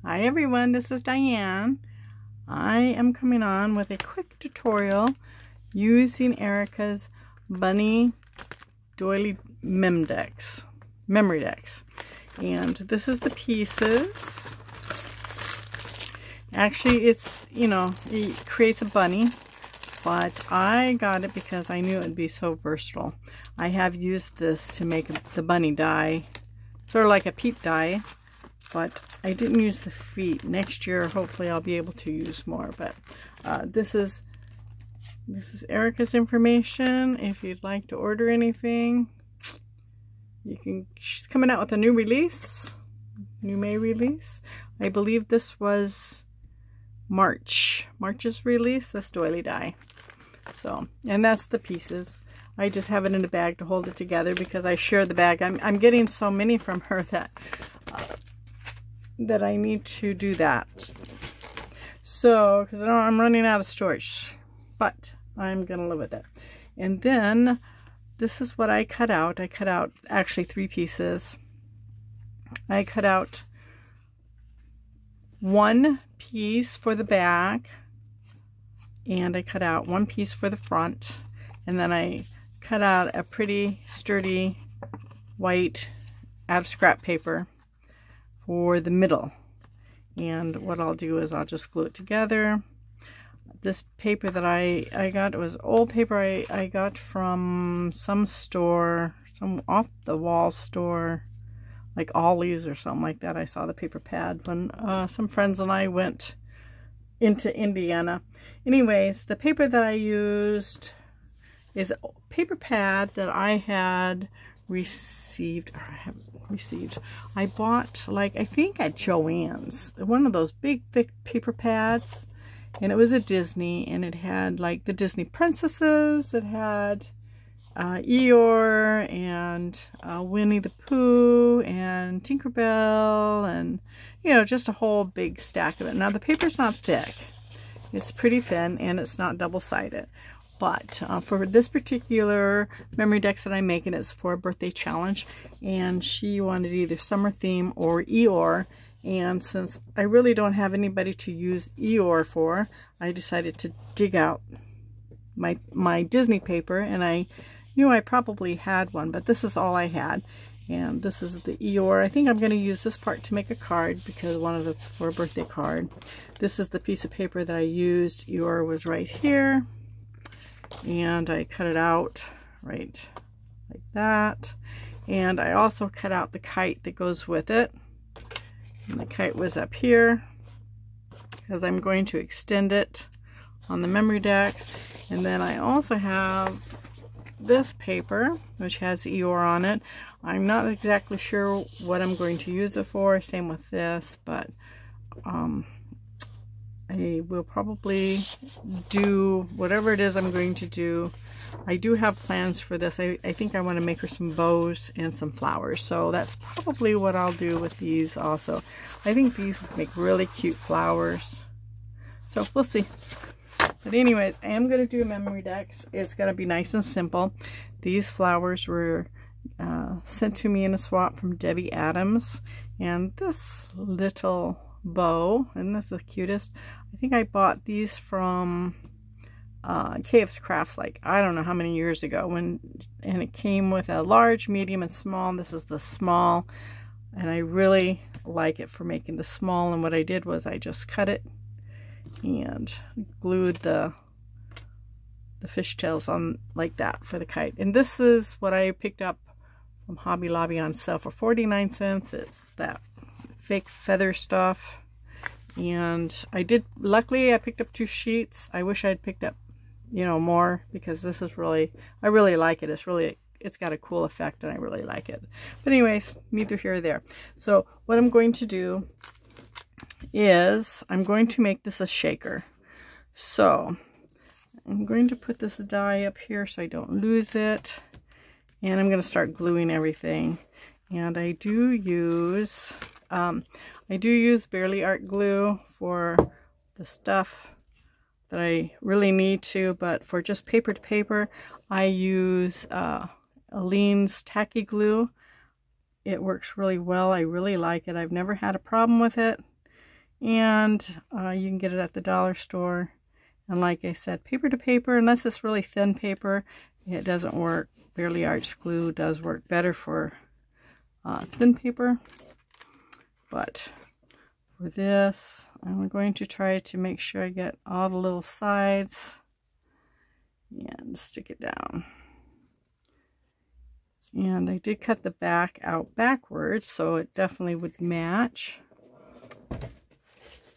Hi everyone, this is Diane. I am coming on with a quick tutorial using Erica's bunny doily memory decks. And this is the pieces. Actually, it's, it creates a bunny, but I got it because I knew it would be so versatile. I have used this to make the bunny die, sort of like a peep die, but I didn't use the feet. Next year, hopefully, I'll be able to use more. But this is Erica's information. If you'd like to order anything, you can. She's coming out with a new May release. I believe this was March's release. This doily die. So, and that's the pieces. I just have it in a bag to hold it together because I share the bag. I'm getting so many from her that I need to do that. So, because I'm running out of storage, but I'm gonna live with it. And then this is what I cut out. I cut out actually 3 pieces. I cut out 1 piece for the back, and I cut out 1 piece for the front, and then I cut out a pretty sturdy white out of scrap paper for the middle. And what I'll do is I'll just glue it together. This paper that I got, it was old paper I got from some store, some off the wall store, like Ollie's or something like that. I saw the paper pad when some friends and I went into Indiana. Anyways, the paper that I used is a paper pad that I had received, or I haven't received. I bought, like, I think at Joann's, one of those big thick paper pads, and it was a Disney, and it had like the Disney princesses. It had Eeyore and Winnie the Pooh and Tinkerbell, and just a whole big stack of it. Now the paper's not thick, it's pretty thin, and it's not double-sided. But for this particular memory decks that I'm making, it's for a birthday challenge, and she wanted either summer theme or Eeyore. And since I really don't have anybody to use Eeyore for, I decided to dig out my Disney paper, and I knew I probably had one, but this is all I had. And this is the Eeyore. I think I'm going to use this part to make a card because one of it's for a birthday card. This is the piece of paper that I used. Eeyore was right here. And I cut it out right like that. And I also cut out the kite that goes with it. And the kite was up here because I'm going to extend it on the memory deck. And then I also have this paper, which has Eeyore on it. I'm not exactly sure what I'm going to use it for. Same with this, but I will probably do whatever it is I'm going to do. I do have plans for this. I think I want to make her some bows and some flowers. So that's probably what I'll do with these also. I think these make really cute flowers. So we'll see. But anyways, I am going to do memory decks. It's going to be nice and simple. These flowers were sent to me in a swap from Debbie Adams. And this little bow, and that's the cutest. I think I bought these from KF's Crafts, like I don't know how many years ago, and it came with a large, medium, and small. And this is the small, and I really like it for making the small. And what I did was I just cut it and glued the fishtails on like that for the kite. And this is what I picked up from Hobby Lobby on sale for 49 cents. It's that fake feather stuff. And luckily I picked up 2 sheets. I wish I'd picked up more, because this is really, I really like it. It's got a cool effect, and I really like it. But anyways, neither here or there. So what I'm going to do is I'm going to make this a shaker. So I'm going to put this die up here so I don't lose it, and I'm going to start gluing everything. And I do use Barely Art glue for the stuff that I really need to, but for just paper to paper, I use Aleene's tacky glue. It works really well. I really like it. I've never had a problem with it. and you can get it at the dollar store. And like I said, paper to paper, unless it's really thin paper, it doesn't work. Barely Arch glue does work better for thin paper. But for this, I'm going to try to make sure I get all the little sides and stick it down. And I did cut the back out backwards, so it definitely would match.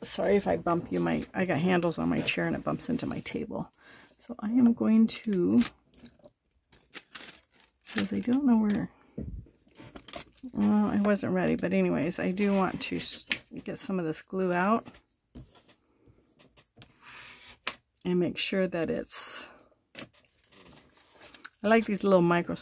Sorry if I bump you. I got handles on my chair and it bumps into my table. So I am going to, because I don't know where, well, I wasn't ready, but anyways, I do want to get some of this glue out and make sure that it's, I like these little micro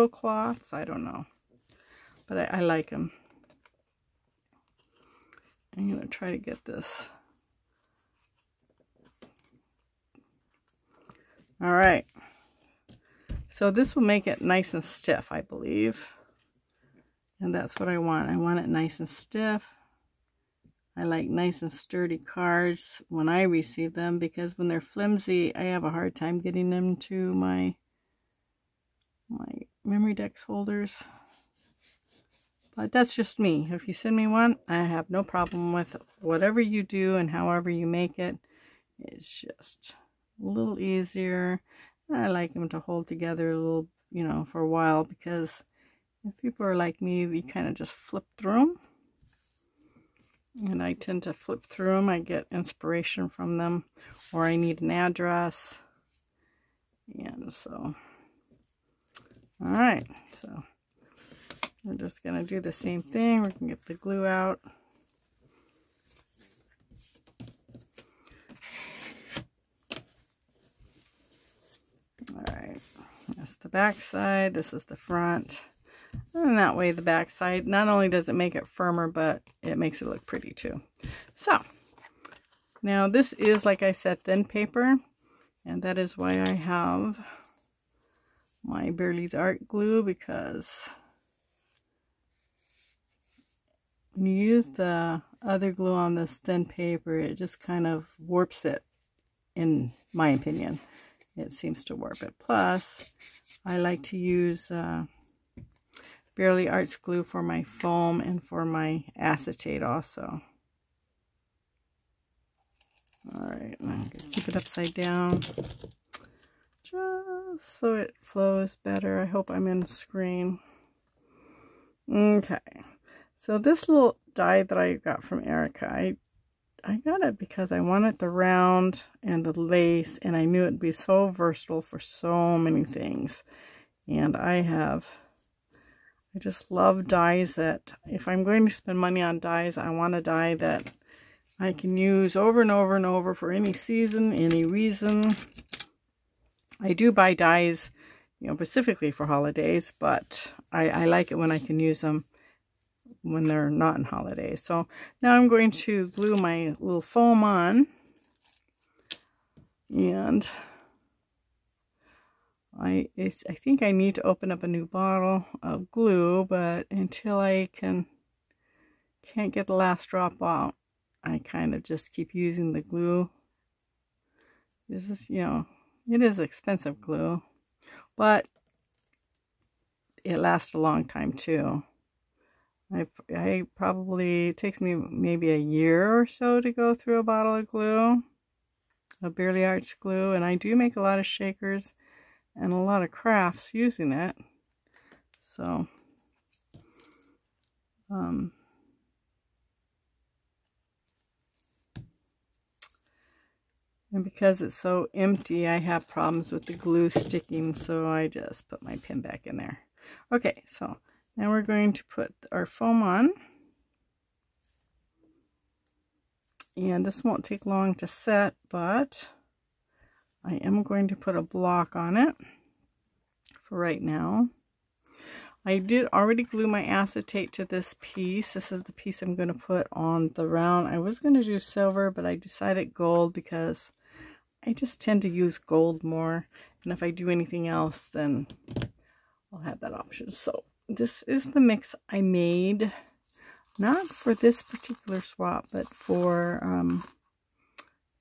cloths, I don't know, but I like them. I'm going to try to get this. All right. So this will make it nice and stiff, I believe. And that's what I want. I want it nice and stiff. I like nice and sturdy cards when I receive them, because when they're flimsy, I have a hard time getting them to my memory dex holders. But that's just me. If you send me one, I have no problem with whatever you do and however you make it. It's just a little easier. I like them to hold together a little, you know, for a while, because if people are like me, we kind of just flip through them. And I tend to flip through them. I get inspiration from them, or I need an address. And so, all right. So we're just going to do the same thing. We can get the glue out. All right. That's the back side. This is the front. And that way the back side, not only does it make it firmer, but it makes it look pretty too. So now this is, like I said, thin paper, and that is why I have my Burley's Art glue, because when you use the other glue on this thin paper, it just kind of warps it, in my opinion. It seems to warp it. Plus, I like to use Barely Arts glue for my foam and for my acetate also. Alright, I'm going to keep it upside down just so it flows better. I hope I'm in the screen. Okay, so this little die that I got from Erica, I got it because I wanted the round and the lace, and I knew it'd be so versatile for so many things. And I just love dies that, if I'm going to spend money on dies, I want a die that I can use over and over and over for any season, any reason. I do buy dies, you know, specifically for holidays, but I like it when I can use them when they're not in holidays. So now I'm going to glue my little foam on, and I think I need to open up a new bottle of glue, but until I can't get the last drop out, I kind of just keep using the glue. This is, you know, it is expensive glue, but it lasts a long time too. I probably, it takes me maybe a year or so to go through a bottle of glue, of Barely Arts glue, and I do make a lot of shakers and a lot of crafts using it. So and because it's so empty, I have problems with the glue sticking, so I just put my pin back in there. Okay, so now we're going to put our foam on, and this won't take long to set, but I am going to put a block on it for right now. I did already glue my acetate to this piece. This is the piece I'm going to put on the round. I was going to do silver, but I decided gold because I just tend to use gold more. And if I do anything else, then I'll have that option. So this is the mix I made, not for this particular swap, but for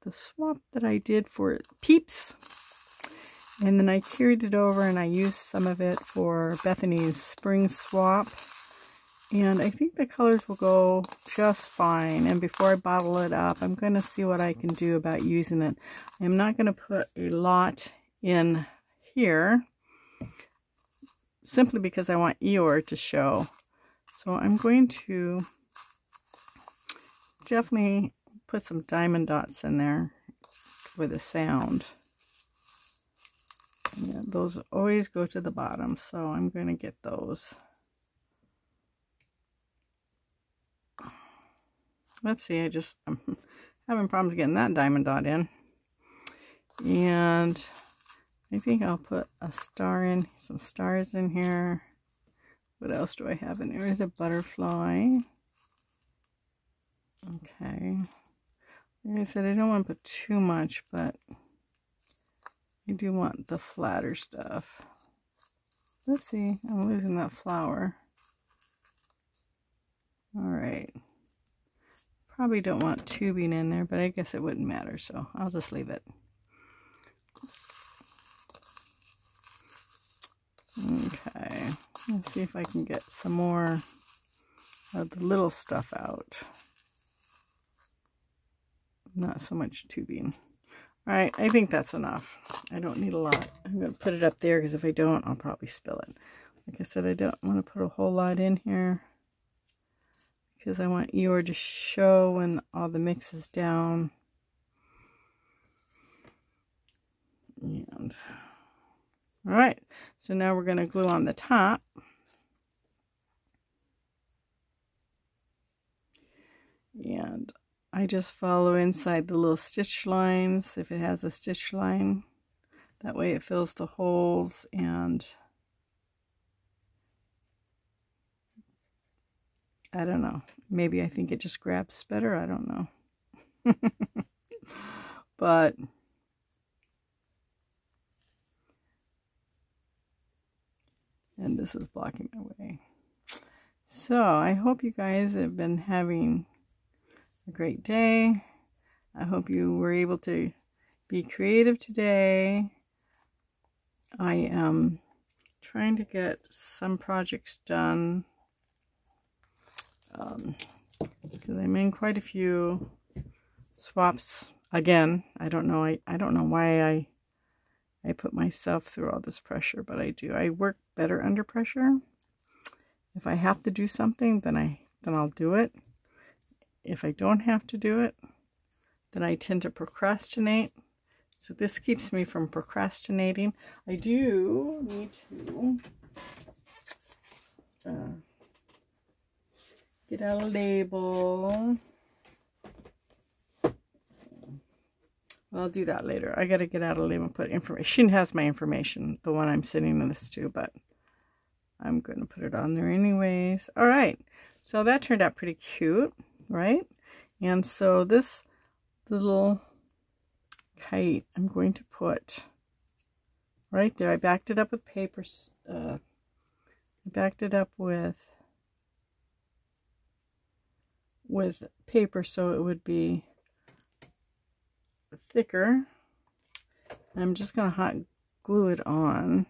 the swap that I did for Peeps. And then I carried it over and I used some of it for Bethany's spring swap. And I think the colors will go just fine. And before I bottle it up, I'm going to see what I can do about using it. I'm not going to put a lot in here, simply because I want Eeyore to show. So I'm going to definitely put some diamond dots in there for the sound. Yeah, those always go to the bottom, so I'm going to get those. Oopsie, I'm having problems getting that diamond dot in. And I think I'll put a star in, some stars in here. What else do I have in there? There's a butterfly. Okay. Like I said, I don't want to put too much, but I do want the flatter stuff. Let's see, I'm losing that flower. Alright. Probably don't want tubing in there, but I guess it wouldn't matter, so I'll just leave it. Okay, let's see if I can get some more of the little stuff out. Not so much tubing. All right, I think that's enough. I don't need a lot. I'm going to put it up there because if I don't, I'll probably spill it. Like I said, I don't want to put a whole lot in here because I want Eeyore to show when all the mix is down. And all right, so now we're going to glue on the top. And I just follow inside the little stitch lines, if it has a stitch line. That way it fills the holes, and I don't know. Maybe I think it just grabs better. I don't know. But and this is blocking my way. So I hope you guys have been having a great day. I hope you were able to be creative today. I am trying to get some projects done because I'm in quite a few swaps again. I don't know why I put myself through all this pressure, but I do. I work better under pressure. If I have to do something, then I'll do it. If I don't have to do it, then I tend to procrastinate. So this keeps me from procrastinating. I do need to get out a label. Well, I'll do that later. I got to get out a label and put information. She has my information, the one I'm sending this to, but I'm going to put it on there anyways. All right. So that turned out pretty cute, right? And so this little kite I'm going to put right there. I backed it up with paper. I backed it up with paper so it would be thicker. I'm just going to hot glue it on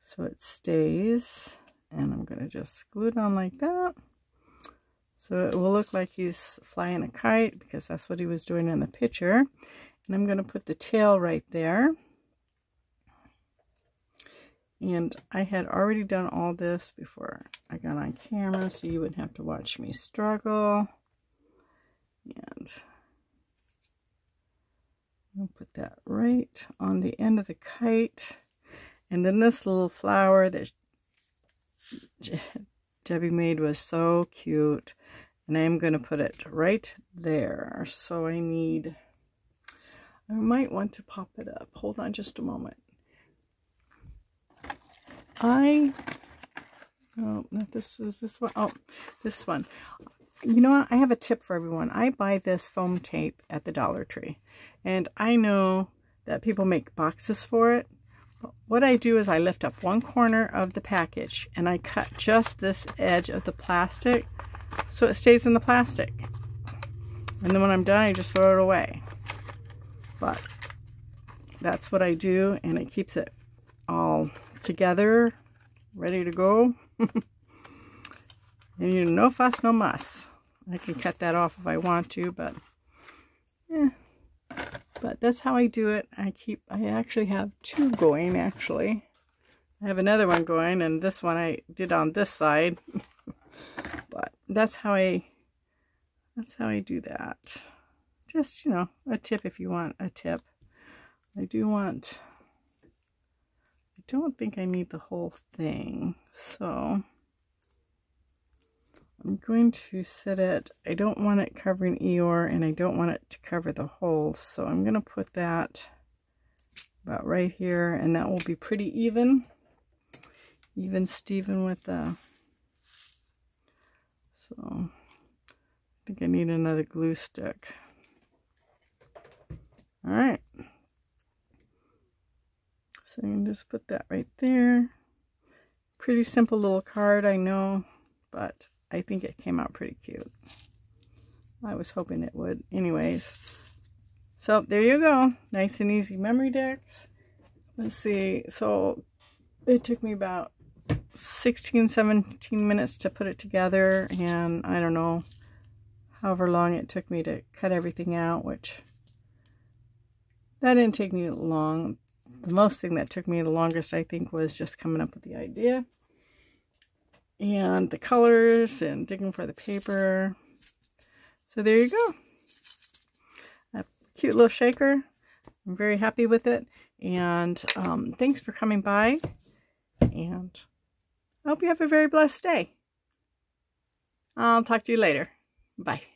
so it stays, and I'm going to just glue it on like that. So it will look like he's flying a kite because that's what he was doing in the picture. And I'm going to put the tail right there. And I had already done all this before I got on camera, so you wouldn't have to watch me struggle. And I'll put that right on the end of the kite. And then this little flower that Debbie made was so cute. And I'm going to put it right there. So I might want to pop it up. Hold on just a moment. Oh, not this. Is this one? Oh, this one. You know what? I have a tip for everyone. I buy this foam tape at the Dollar Tree. And I know that people make boxes for it. What I do is I lift up one corner of the package and I cut just this edge of the plastic so it stays in the plastic. And then when I'm done, I just throw it away. But that's what I do, and it keeps it all together, ready to go. And you know, no fuss, no muss. I can cut that off if I want to, but yeah. But that's how I do it. I actually have two going, actually. I have another one going, and this one I did on this side. But that's how I do that. Just, you know, a tip if you want a tip. I don't think I need the whole thing. So I'm going to set it, I don't want it covering Eeyore, and I don't want it to cover the holes, so I'm going to put that about right here, and that will be pretty even Steven with the, so I think I need another glue stick. Alright, so you can just put that right there. Pretty simple little card, I know, but I think it came out pretty cute. I was hoping it would. Anyways, so there you go. Nice and easy memory decks. Let's see. So it took me about 16, 17 minutes to put it together. And I don't know, however long it took me to cut everything out, which that didn't take me long. The most thing that took me the longest, I think, was just coming up with the idea. And the colors and digging for the paper. So there you go. A cute little shaker. I'm very happy with it. And thanks for coming by. And I hope you have a very blessed day. I'll talk to you later. Bye.